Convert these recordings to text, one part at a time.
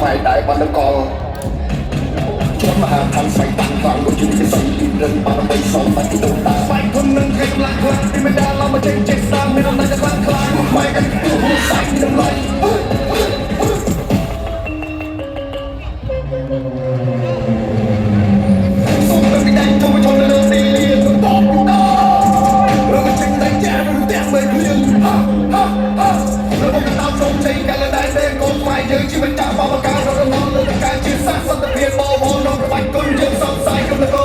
phải đại ban đất con chúng mà hàng sai tăng vàng của chúng cái xây rừng mà nó bay sâu mà cái đầu ta phải không nâng hay làm khơi đi mình đã làm mà trên chết sang mình hôm nayจะคลางไม่กันตัวหัวใส่น้ำลายส่งไปไม่ได้ทำไมทนเรื่องซีเรียสตอบต่อเราไม่จึงได้แจ้งแต่ไม่เพียงฮ่าฮ่าฮ่าเราไม่ตามชมใจกันและได้เด้งกองไฟยืนชีวิตจากบาปการเราต้องนอนเรื่องการชื่อสร้างสัตว์เพียรบ่มองน้องไปก้นยังสงสัยกับตะโก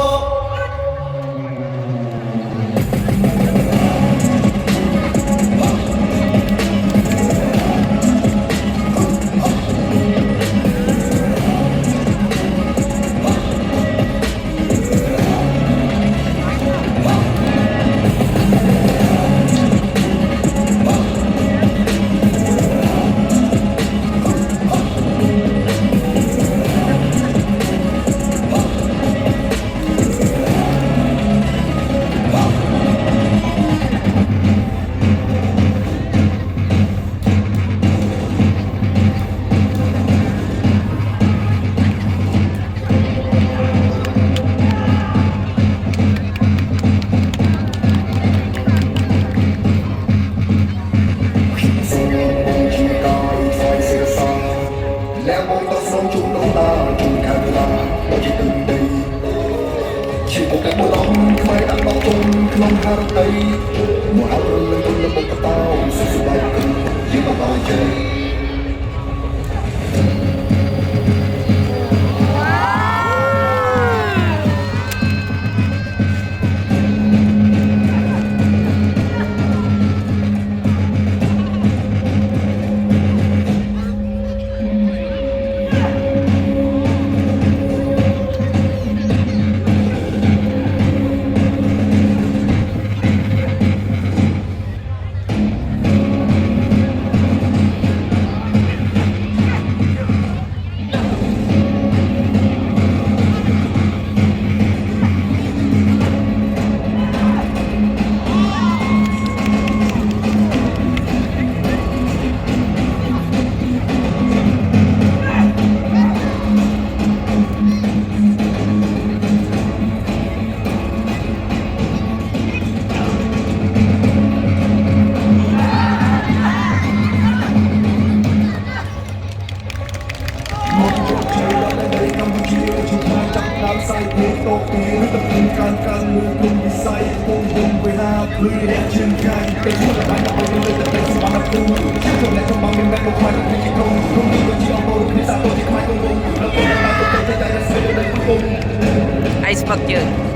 แล้วมองตาสองจุดน้ำตาจุดแค่เวลาเราจะตื่นดีชีวิตแต่ไม่ต้องไม่ดังต้องจนขนมฮาร์ตีมัวเอาเรื่องจนระบบกระเป๋าสุดสบายกันยิ่งมาต่อยใจใส่เพลงโตปีหรือตะปูการเมืองกลุ่มวิสัยปงดงเวลาพลือแดดเชิงใจเป็นผู้ละลายกับไปเลยแต่เป็นสมบัติตูชื่อคนและคนบางเป็นแม่ลงมาจากที่ตรงรุ่งนี้วันที่เอาโตพิซซ่าตัวที่คล้ายตรงแล้วก็ละลายตัวใจและเสือเลยทุกคนไอซ์บักเยอะ